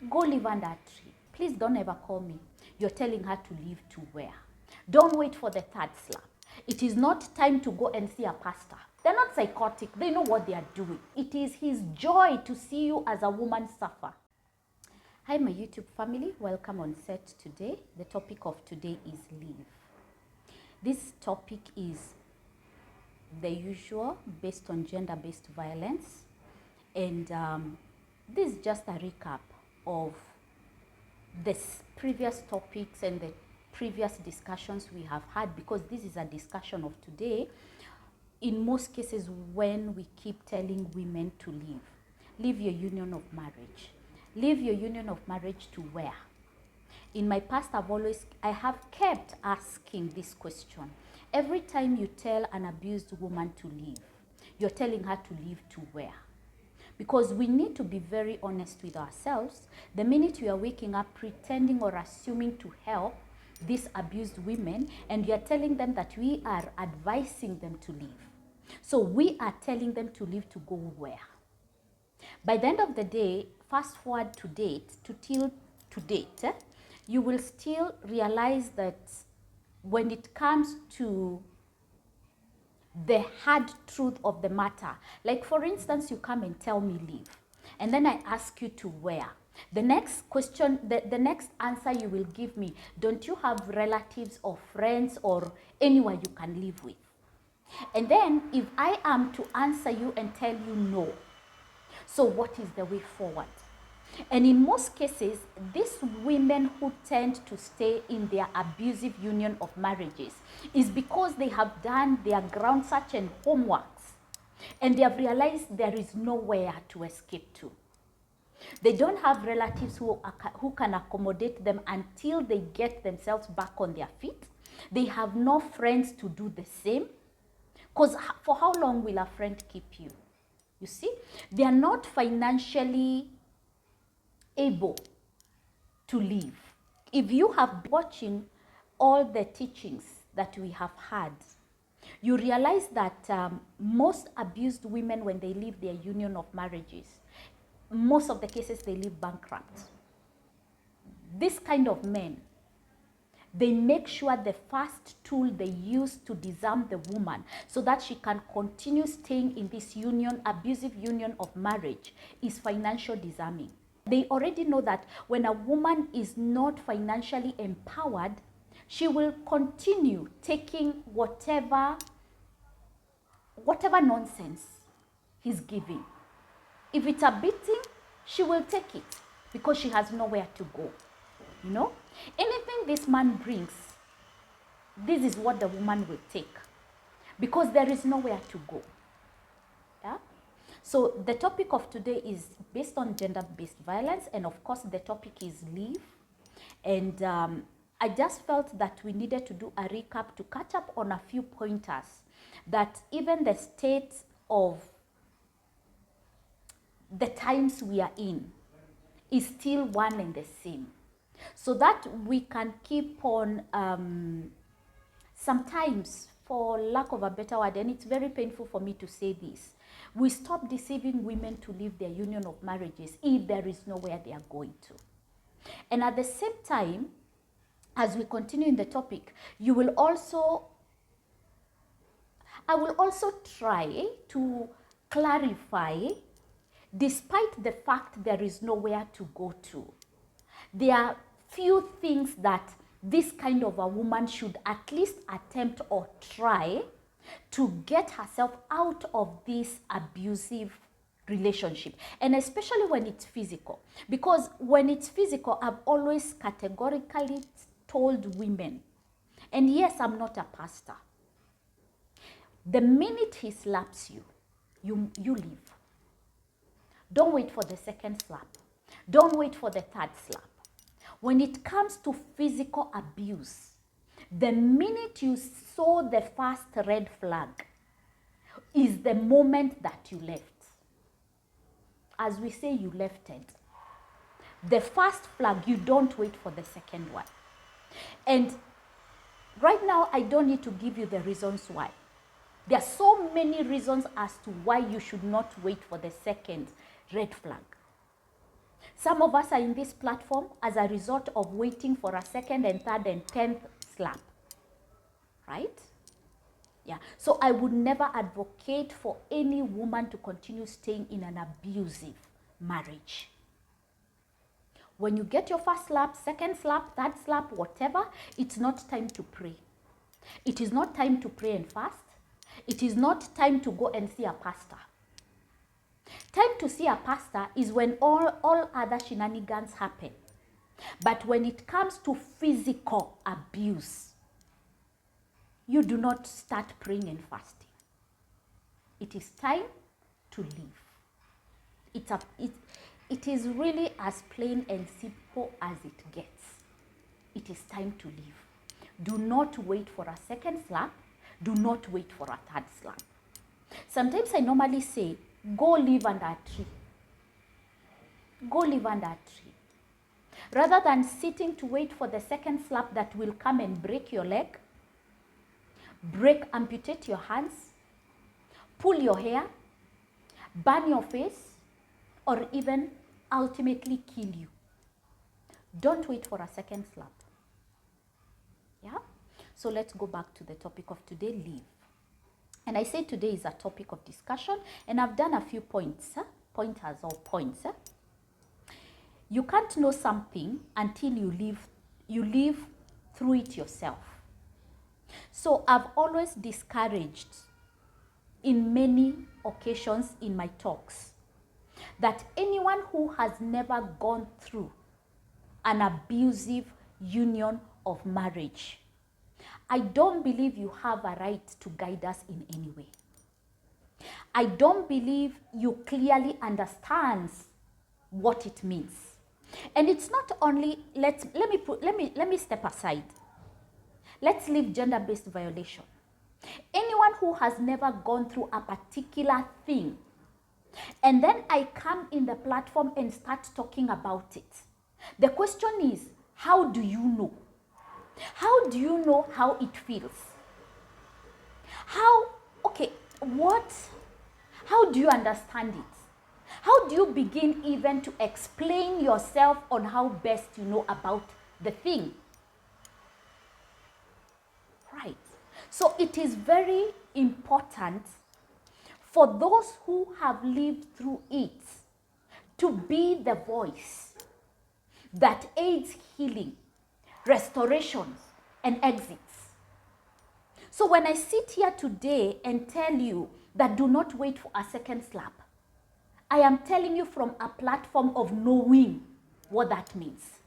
Go live under a tree. Please don't ever call me. You're telling her to leave to where? Don't wait for the third slap. It is not time to go and see a pastor. They're not psychotic. They know what they are doing. It is his joy to see you as a woman suffer. Hi, my YouTube family. Welcome on set today. The topic of today is leave. This topic is the usual based on gender-based violence. And this is just a recap of the previous topics and the previous discussions we have had, because this is a discussion of today. In most cases, when we keep telling women to leave your union of marriage. Leave your union of marriage to where? In my past, I have kept asking this question. Every time you tell an abused woman to leave, you're telling her to leave to where? Because we need to be very honest with ourselves. The minute we are waking up pretending or assuming to help these abused women, and we are telling them that we are advising them to leave. So we are telling them to leave to go where? By the end of the day, fast forward to date, you will still realize that when it comes to the hard truth of the matter, like for instance, you come and tell me leave, and then I ask you to where? The next question, the next answer you will give me, don't you have relatives or friends or anyone you can live with? And then if I am to answer you and tell you no, so what is the way forward? And in most cases, these women who tend to stay in their abusive union of marriages is because they have done their ground search and homeworks, and they have realized there is nowhere to escape to. They don't have relatives who can accommodate them until they get themselves back on their feet. They have no friends to do the same. Because for how long will a friend keep you? You see, they are not financially able to leave. If you have been watching all the teachings that we have had, you realize that most abused women, when they leave their union of marriages, most of the cases they leave bankrupt. This kind of men, they make sure the first tool they use to disarm the woman so that she can continue staying in this union, abusive union of marriage, is financial disarming. They already know that when a woman is not financially empowered, she will continue taking whatever nonsense he's giving. If it's a beating, she will take it because she has nowhere to go. You know, anything this man brings, this is what the woman will take because there is nowhere to go. Yeah. So the topic of today is based on gender-based violence, and of course the topic is leave. And I just felt that we needed to do a recap to catch up on a few pointers that even the state of the times we are in is still one and the same, so that we can keep on sometimes, for lack of a better word, and it's very painful for me to say this, we stop deceiving women to leave their union of marriages if there is nowhere they are going to. And at the same time, as we continue in the topic, I will also try to clarify, despite the fact there is nowhere to go to, there are few things that this kind of a woman should at least attempt or try to get herself out of this abusive relationship, and especially when it's physical. Because when it's physical, I've always categorically told women, and yes, I'm not a pastor, the minute he slaps you, you leave. Don't wait for the second slap. Don't wait for the third slap. When it comes to physical abuse, the minute you saw the first red flag is the moment that you left. As we say, you left it. The first flag, you don't wait for the second one. And right now, I don't need to give you the reasons why. There are so many reasons as to why you should not wait for the second red flag. Some of us are in this platform as a result of waiting for a second and third and 10th slap, right? Yeah, so I would never advocate for any woman to continue staying in an abusive marriage. When you get your first slap, second slap, third slap, whatever, it's not time to pray. It is not time to pray and fast. It is not time to go and see a pastor. Time to see a pastor is when all other shenanigans happen. But when it comes to physical abuse, you do not start praying and fasting. It is time to leave. It is really as plain and simple as it gets. It is time to leave. Do not wait for a second slap. Do not wait for a third slap. Sometimes I normally say, go live under a tree. Go live under a tree. Rather than sitting to wait for the second slap that will come and break your leg, amputate your hands, pull your hair, burn your face, or even ultimately kill you. Don't wait for a second slap. Yeah? So let's go back to the topic of today, leave. And I say today is a topic of discussion, and I've done a few pointers or points. You can't know something until you live through it yourself. So I've always discouraged in many occasions in my talks that anyone who has never gone through an abusive union of marriage, I don't believe you have a right to guide us in any way. I don't believe you clearly understand what it means. And it's not only, let me step aside. Let's leave gender-based violation. Anyone who has never gone through a particular thing, and then I come in the platform and start talking about it. The question is, how do you know? How do you know how it feels? How do you understand it? How do you begin even to explain yourself on how best you know about the thing? Right. So it is very important for those who have lived through it to be the voice that aids healing, restorations, and exits. So when I sit here today and tell you that do not wait for a second slap, I am telling you from a platform of knowing what that means.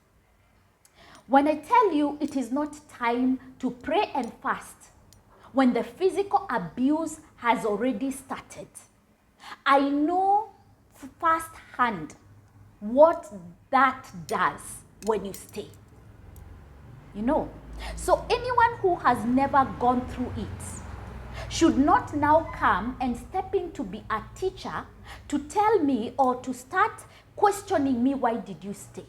When I tell you it is not time to pray and fast, when the physical abuse has already started, I know firsthand what that does when you stay. You know, so anyone who has never gone through it should not now come and step in to be a teacher to tell me or to start questioning me, why did you stay?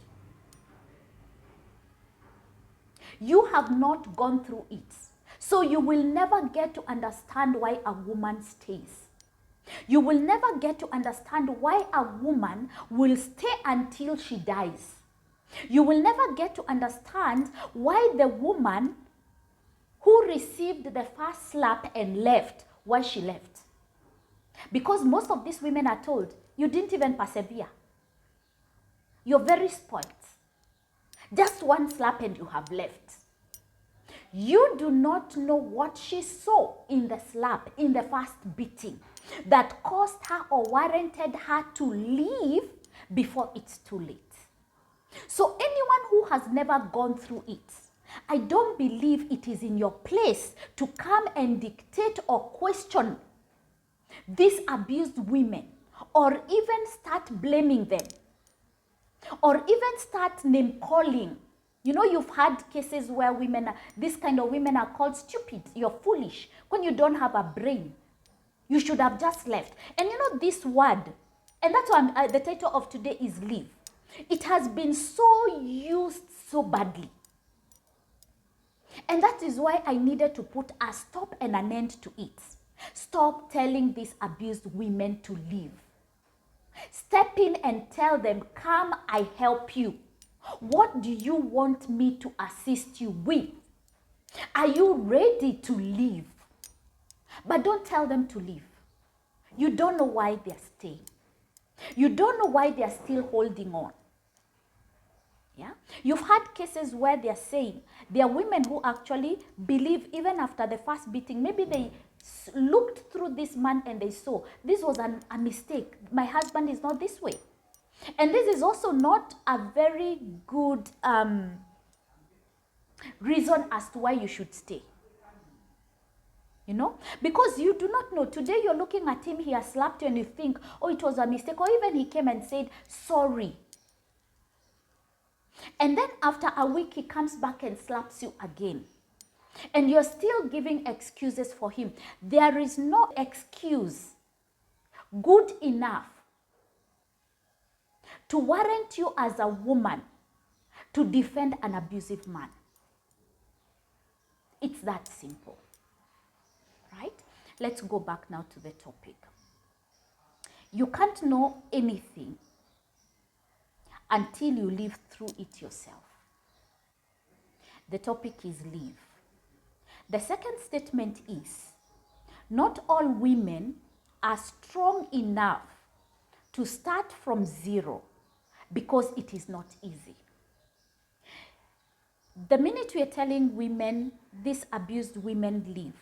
You have not gone through it, so you will never get to understand why a woman stays. You will never get to understand why a woman will stay until she dies. You will never get to understand why the woman who received the first slap and left, why she left. Because most of these women are told, you didn't even persevere. You're very spoiled. Just one slap and you have left. You do not know what she saw in the slap, in the first beating, that caused her or warranted her to leave before it's too late. So anyone who has never gone through it, I don't believe it is in your place to come and dictate or question these abused women, or even start blaming them, or even start name calling. You know, you've had cases where this kind of women are called stupid. You're foolish when you don't have a brain. You should have just left. And you know this word, and that's why the title of today is leave. It has been so used so badly. And that is why I needed to put a stop and an end to it. Stop telling these abused women to leave. Step in and tell them, come, I help you. What do you want me to assist you with? Are you ready to leave? But don't tell them to leave. You don't know why they're staying. You don't know why they're still holding on. Yeah? You've had cases where they're saying, there are women who actually believe even after the first beating, maybe they looked through this man and they saw, this was a mistake. My husband is not this way. And this is also not a very good reason as to why you should stay. You know, because you do not know. Today you're looking at him, he has slapped you and you think, oh, it was a mistake. Or even he came and said, sorry. And then after a week, he comes back and slaps you again. And you're still giving excuses for him. There is no excuse good enough to warrant you as a woman to defend an abusive man. It's that simple. Right? Let's go back now to the topic. You can't know anything until you live through it yourself. The topic is live. The second statement is, not all women are strong enough to start from zero because it is not easy. The minute we are telling women, these abused women leave,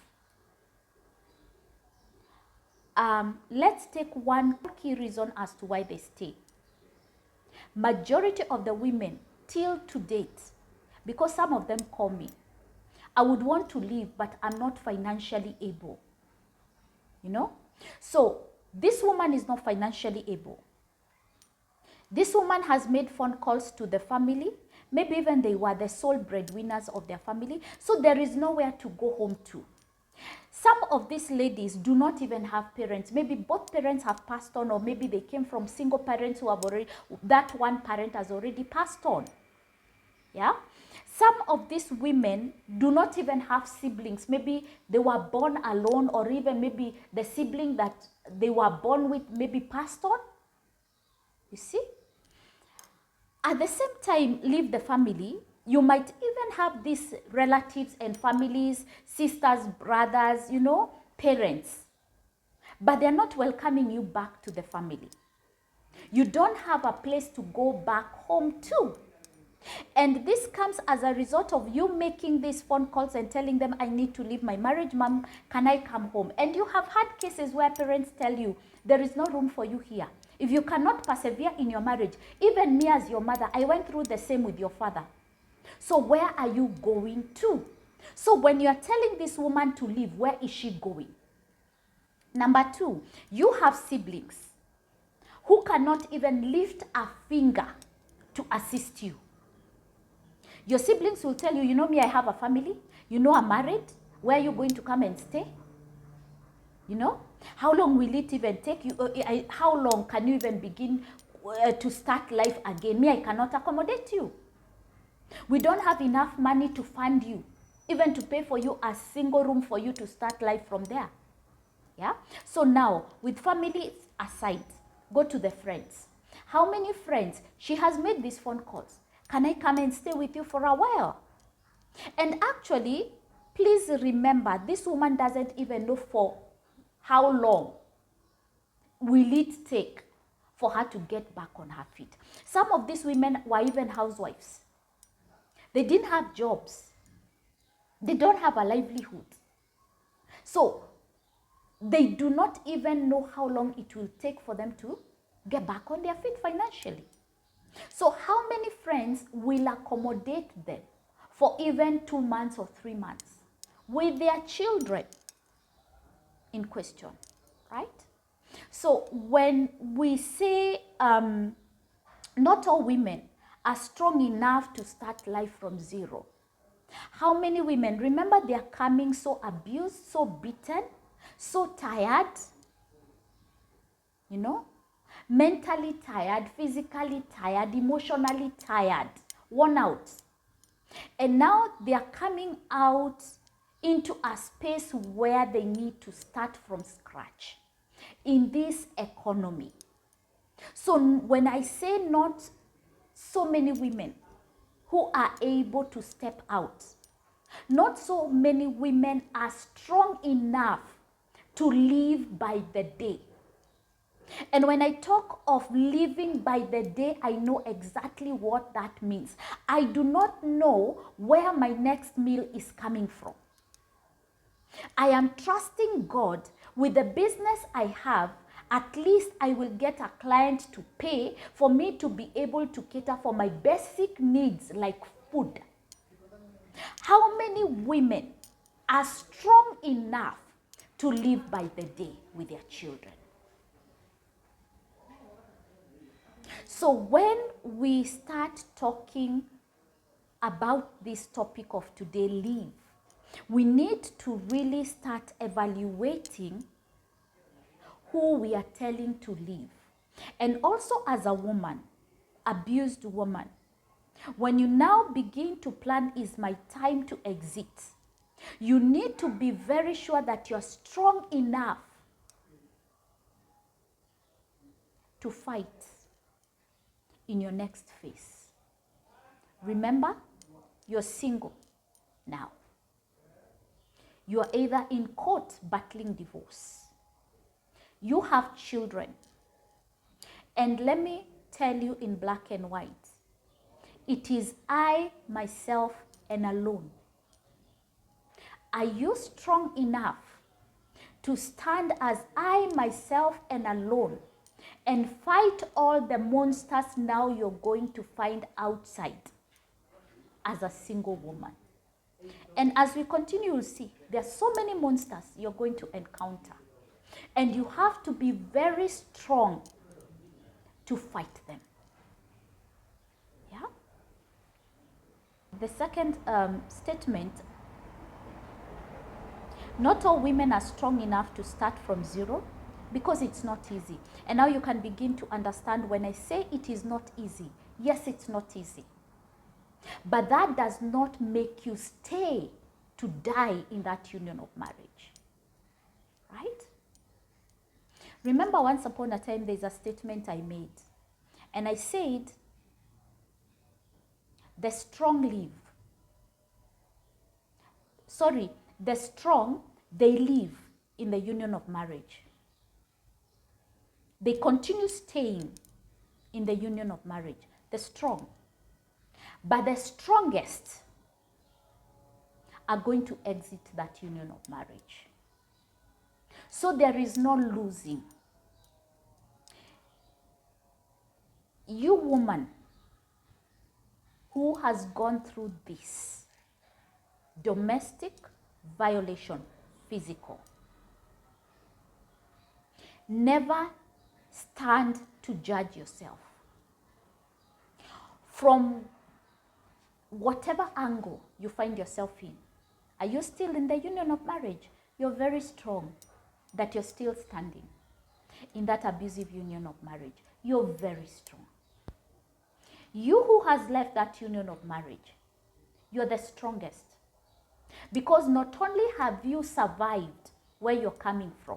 let's take one key reason as to why they stay. Majority of the women till to date, because some of them call me, I would want to leave, but I'm not financially able. You know? So this woman is not financially able. This woman has made phone calls to the family. Maybe even they were the sole breadwinners of their family. So there is nowhere to go home to. Some of these ladies do not even have parents. Maybe both parents have passed on, or maybe they came from single parents who have already, that one parent has already passed on. Yeah? Some of these women do not even have siblings. Maybe they were born alone, or even maybe the sibling that they were born with maybe passed on. You see? At the same time, leave the family. You might even have these relatives and families, sisters, brothers, you know, parents. But they're not welcoming you back to the family. You don't have a place to go back home to. And this comes as a result of you making these phone calls and telling them, I need to leave my marriage, mom, can I come home? And you have had cases where parents tell you, there is no room for you here. If you cannot persevere in your marriage, even me as your mother, I went through the same with your father. So where are you going to? So when you are telling this woman to leave, where is she going? Number two, you have siblings who cannot even lift a finger to assist you. Your siblings will tell you, you know me, I have a family. You know I'm married. Where are you going to come and stay? You know? How long will it even take you? How long can you even begin to start life again? Me, I cannot accommodate you. We don't have enough money to fund you, even to pay for you a single room for you to start life from there. Yeah? So now, with family aside, go to the friends. How many friends? She has made these phone calls. Can I come and stay with you for a while? And actually, please remember, this woman doesn't even know for how long will it take for her to get back on her feet. Some of these women were even housewives. They didn't have jobs. They don't have a livelihood. So they do not even know how long it will take for them to get back on their feet financially. So how many friends will accommodate them for even 2 months or 3 months with their children in question, right? So when we say not all women are strong enough to start life from zero, how many women, remember, they are coming so abused, so beaten, so tired, you know, mentally tired, physically tired, emotionally tired, worn out. And now they are coming out into a space where they need to start from scratch in this economy. So when I say not so many women who are able to step out, not so many women are strong enough to live by the day. And when I talk of living by the day, I know exactly what that means. I do not know where my next meal is coming from. I am trusting God with the business I have. At least I will get a client to pay for me to be able to cater for my basic needs like food. How many women are strong enough to live by the day with their children? So when we start talking about this topic of today, leave, we need to really start evaluating who we are telling to leave. And also as a woman, abused woman, when you now begin to plan, is my time to exit, you need to be very sure that you're strong enough to fight in your next phase. Remember, you're single now. You are either in court battling divorce. You have children. And let me tell you in black and white, it is I, myself, and alone. Are you strong enough to stand as I, myself, and alone and fight all the monsters now you're going to find outside as a single woman? And as we continue to see, there are so many monsters you're going to encounter. And you have to be very strong to fight them. Yeah? The second statement, not all women are strong enough to start from zero because it's not easy. And now you can begin to understand when I say it is not easy. Yes, it's not easy. But that does not make you stay to die in that union of marriage. Right? Remember, once upon a time, there's a statement I made. And I said, the strong live. Sorry, the strong, they live in the union of marriage. They continue staying in the union of marriage. The strong. But the strongest are going to exit that union of marriage. So there is no losing. You woman who has gone through this, domestic violation, physical, never stand to judge yourself. From whatever angle you find yourself in, are you still in the union of marriage? You're very strong that you're still standing in that abusive union of marriage. You're very strong. You who has left that union of marriage, you're the strongest. Because not only have you survived where you're coming from,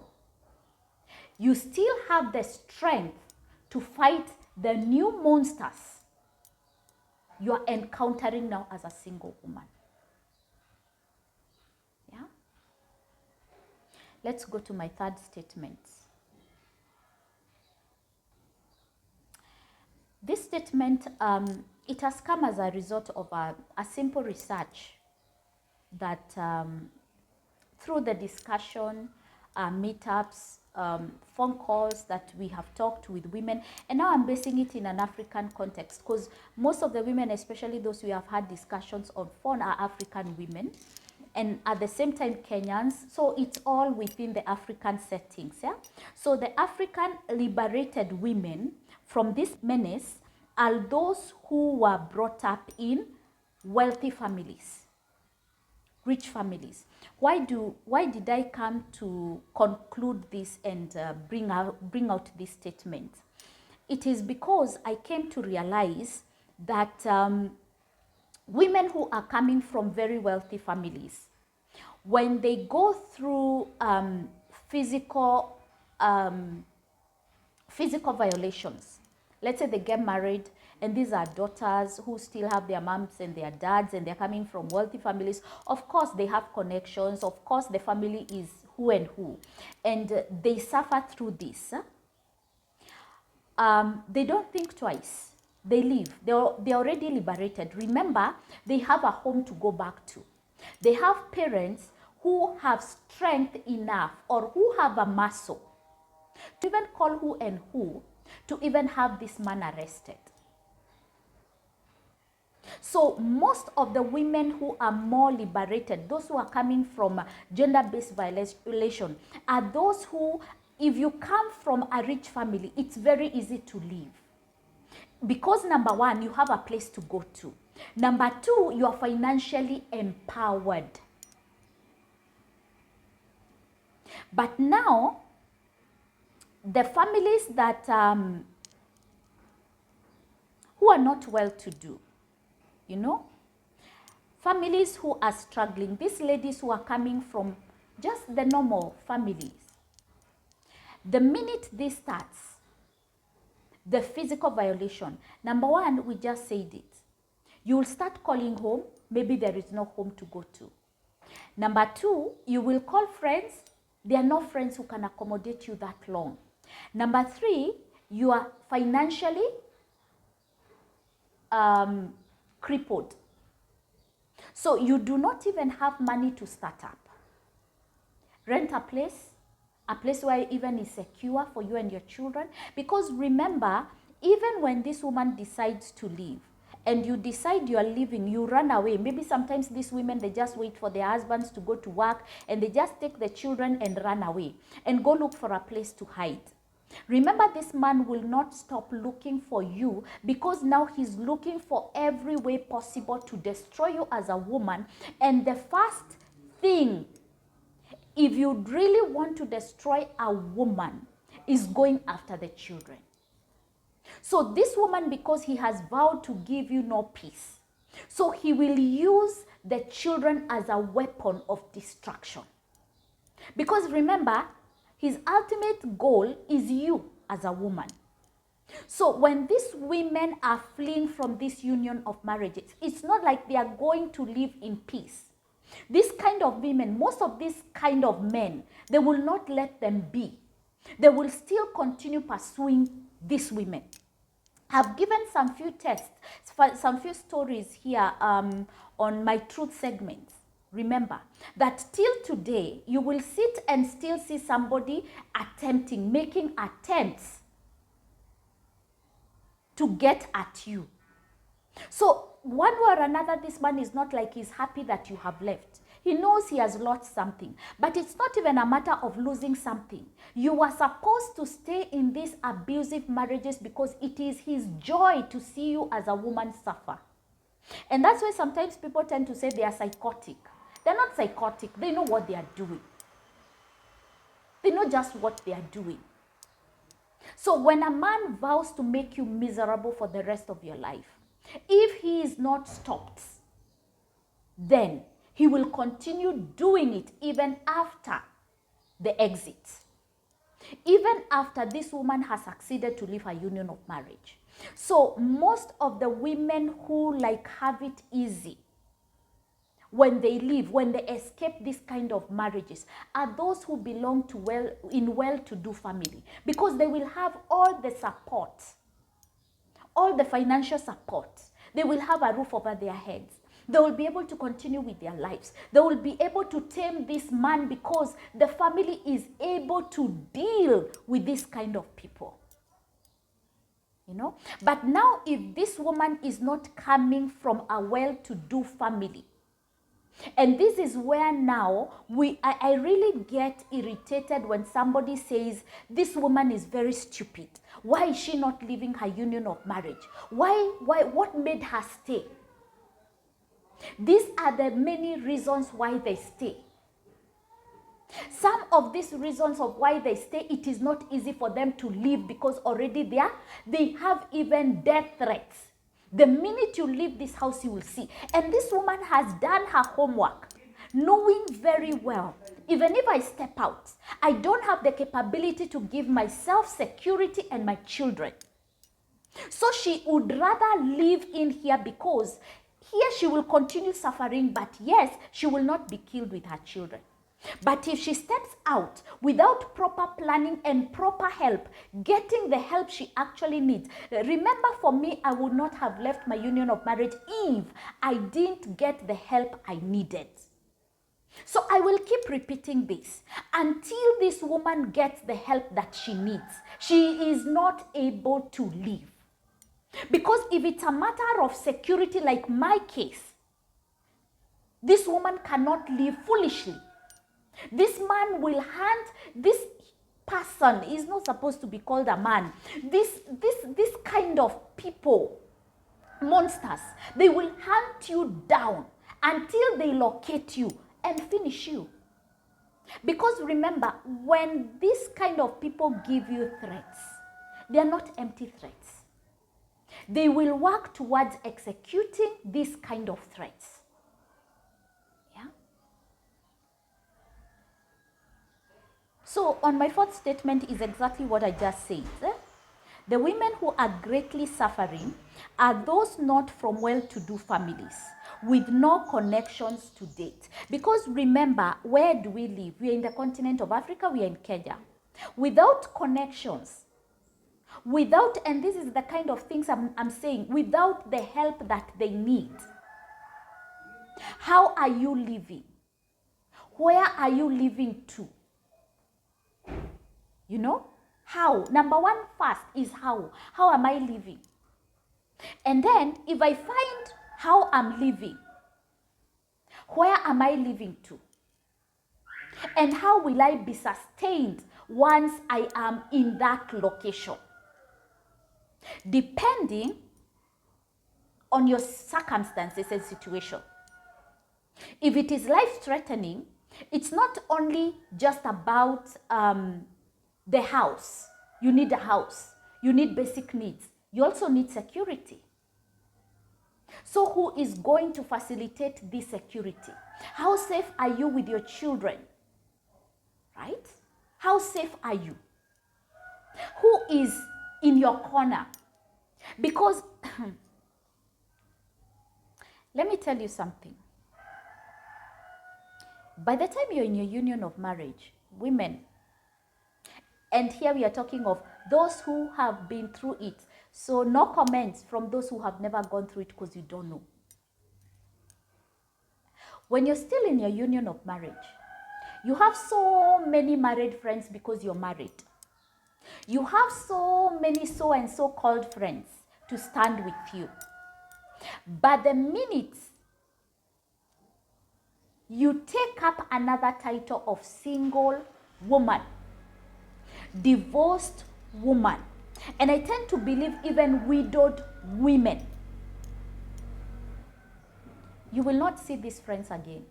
you still have the strength to fight the new monsters you are encountering now as a single woman. Yeah? Let's go to my third statement. This statement, it has come as a result of a simple research that through the discussion, meetups, phone calls that we have talked with women, and now I'm basing it in an African context because most of the women, especially those we have had discussions on phone, are African women and at the same time Kenyans, so it's all within the African settings. Yeah. So the African liberated women from this menace are those who were brought up in wealthy families, rich families. Why did I come to conclude this and bring out this statement? It is because I came to realize that women who are coming from very wealthy families, when they go through physical violations, let's say they get married, and these are daughters who still have their moms and their dads, and they're coming from wealthy families. Of course, they have connections. Of course, the family is who and who. And they suffer through this. They don't think twice. They leave. They're already liberated. Remember, they have a home to go back to. They have parents who have strength enough, or who have a muscle to even call who and who to even have this man arrested. So most of the women who are more liberated, those who are coming from gender-based violation, are those who, if you come from a rich family, it's very easy to leave. Because number one, you have a place to go to. Number two, you are financially empowered. But now, the families that who are not well-to-do, you know, families who are struggling, these ladies who are coming from just the normal families, the minute this starts, the physical violation, number one, we just said it. You will start calling home, maybe there is no home to go to. Number two, you will call friends. There are no friends who can accommodate you that long. Number three, you are financially crippled. So you do not even have money to start up. Rent a place where even is secure for you and your children. Because remember, even when this woman decides to leave, and you decide you are leaving, you run away. Maybe sometimes these women, they just wait for their husbands to go to work, and they just take the children and run away and go look for a place to hide. Remember, this man will not stop looking for you, because now he's looking for every way possible to destroy you as a woman. And the first thing, if you really want to destroy a woman, is going after the children. So this woman, because he has vowed to give you no peace, so he will use the children as a weapon of destruction. Because remember, his ultimate goal is you as a woman. So when these women are fleeing from this union of marriages, it's not like they are going to live in peace. This kind of women, most of these kind of men, they will not let them be. They will still continue pursuing these women. I've given some few tests, some few stories here on my truth segments. Remember that till today, you will sit and still see somebody making attempts to get at you. So one way or another, this man is not like he's happy that you have left. He knows he has lost something, but it's not even a matter of losing something. You are supposed to stay in these abusive marriages because it is his joy to see you as a woman suffer. And that's why sometimes people tend to say they are psychotic. They're not psychotic. They know what they are doing. They know just what they are doing. So when a man vows to make you miserable for the rest of your life, if he is not stopped, then he will continue doing it even after the exit. Even after this woman has succeeded to leave her union of marriage. So most of the women who have it easy, when they leave, when they escape this kind of marriages, are those who belong to well-to-do family, because they will have all the support, all the financial support. They will have a roof over their heads. They will be able to continue with their lives. They will be able to tame this man because the family is able to deal with this kind of people. You know? But now if this woman is not coming from a well-to-do family, and this is where now I really get irritated when somebody says, this woman is very stupid. Why is she not leaving her union of marriage? What made her stay? These are the many reasons why they stay. Some of these reasons of why they stay, it is not easy for them to leave because already they have even death threats. The minute you leave this house, you will see. And this woman has done her homework, knowing very well, even if I step out, I don't have the capability to give myself security and my children. So she would rather live in here, because here she will continue suffering, but yes, she will not be killed with her children. But if she steps out without proper planning and proper help, getting the help she actually needs. Remember, for me, I would not have left my union of marriage if I didn't get the help I needed. So I will keep repeating this until this woman gets the help that she needs. She is not able to leave. Because if it's a matter of security, like my case, this woman cannot live foolishly. This man will hunt. This person is not supposed to be called a man. This kind of people, monsters, they will hunt you down until they locate you and finish you. Because remember, when this kind of people give you threats, they are not empty threats. They will work towards executing this kind of threats. Yeah. So on my fourth statement is exactly what I just said. The women who are greatly suffering are those not from well-to-do families with no connections to date. Because remember, where do we live? We are in the continent of Africa, we are in Kenya. Without connections, without, and this is the kind of things I'm saying, without the help that they need, how are you living? Where are you living to? You know? How? Number one first is how. How am I living? And then if I find how I'm living, where am I living to? And how will I be sustained once I am in that location? Depending on your circumstances and situation. If it is life-threatening, it's not only just about the house. You need a house. You need basic needs. You also need security. So who is going to facilitate this security? How safe are you with your children? Right? How safe are you? Who is in your corner? Because let me tell you something. By the time you're in your union of marriage, women, and here we are talking of those who have been through it. So no comments from those who have never gone through it, because you don't know. When you're still in your union of marriage, you have so many married friends because you're married. You have so many so and so called friends to stand with you. But the minute you take up another title of single woman, divorced woman, and I tend to believe even widowed women, you will not see these friends again.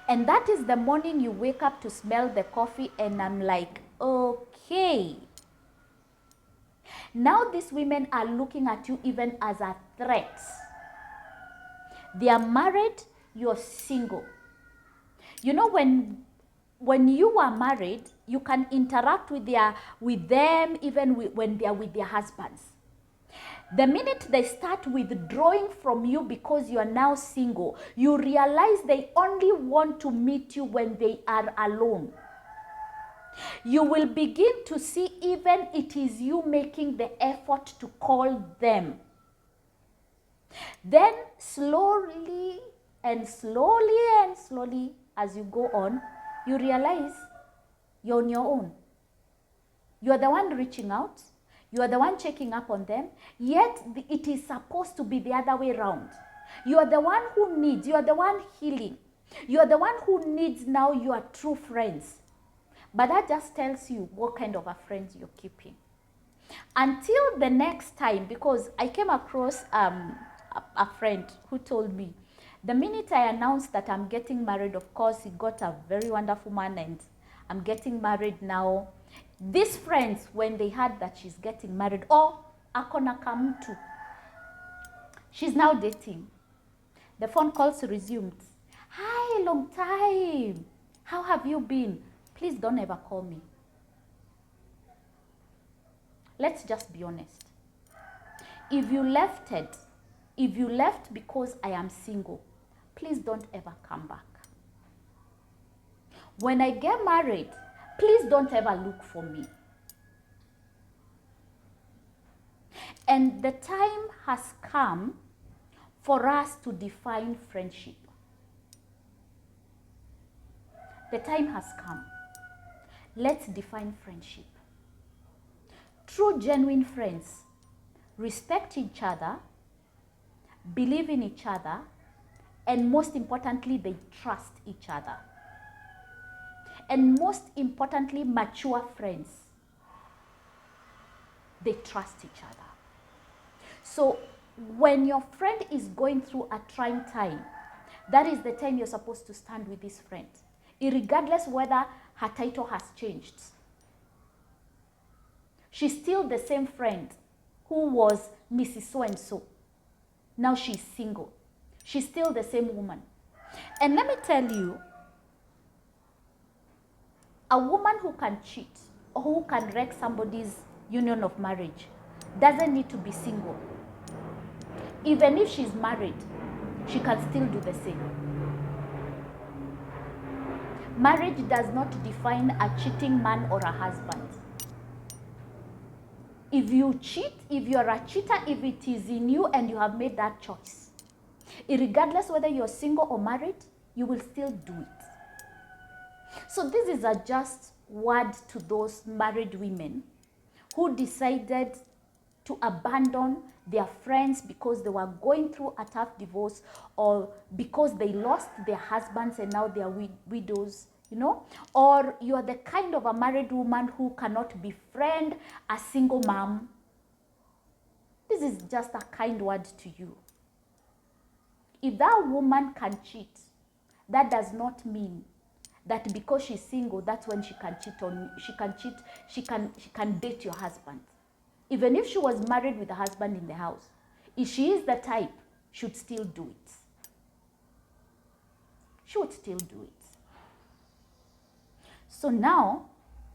And that is the morning you wake up to smell the coffee, and I'm like, okay. Now these women are looking at you even as a threat. They are married, you're single. You know, when you are married, you can interact with them even when they are with their husbands. The minute they start withdrawing from you because you are now single, you realize they only want to meet you when they are alone. You will begin to see even it is you making the effort to call them. Then slowly and slowly and slowly, as you go on, you realize you're on your own. You're the one reaching out. You are the one checking up on them. Yet it is supposed to be the other way around. You are the one who needs. You are the one healing. You are the one who needs now your true friends. But that just tells you what kind of a friend you're keeping. Until the next time, because I came across a friend who told me, the minute I announced that I'm getting married, of course, he got a very wonderful man and I'm getting married now. These friends, when they heard that she's getting married, akona kamutu, she's now dating. The phone calls resumed. Hi, long time. How have you been? Please don't ever call me. let's just be honest. If you left because I am single, please don't ever come back. When I get married, please don't ever look for me. And the time has come for us to define friendship. The time has come. Let's define friendship. True, genuine friends respect each other, believe in each other, and most importantly, they trust each other. And most importantly, mature friends, they trust each other. So when your friend is going through a trying time, that is the time you're supposed to stand with this friend, regardless whether her title has changed. She's still the same friend who was Mrs. So-and-so. Now she's single. She's still the same woman. And let me tell you, a woman who can cheat or who can wreck somebody's union of marriage doesn't need to be single. Even if she's married, she can still do the same. Marriage does not define a cheating man or a husband. If you cheat, if you're a cheater, if it is in you and you have made that choice, regardless whether you're single or married, you will still do it. So this is a just word to those married women who decided to abandon their friends because they were going through a tough divorce, or because they lost their husbands and now they are widows, you know, or you are the kind of a married woman who cannot befriend a single mom. This is just a kind word to you. If that woman can cheat, that does not mean that because she's single, that's when she can cheat on you. She can date your husband. Even if she was married with a husband in the house, if she is the type, she would still do it. She would still do it. So now,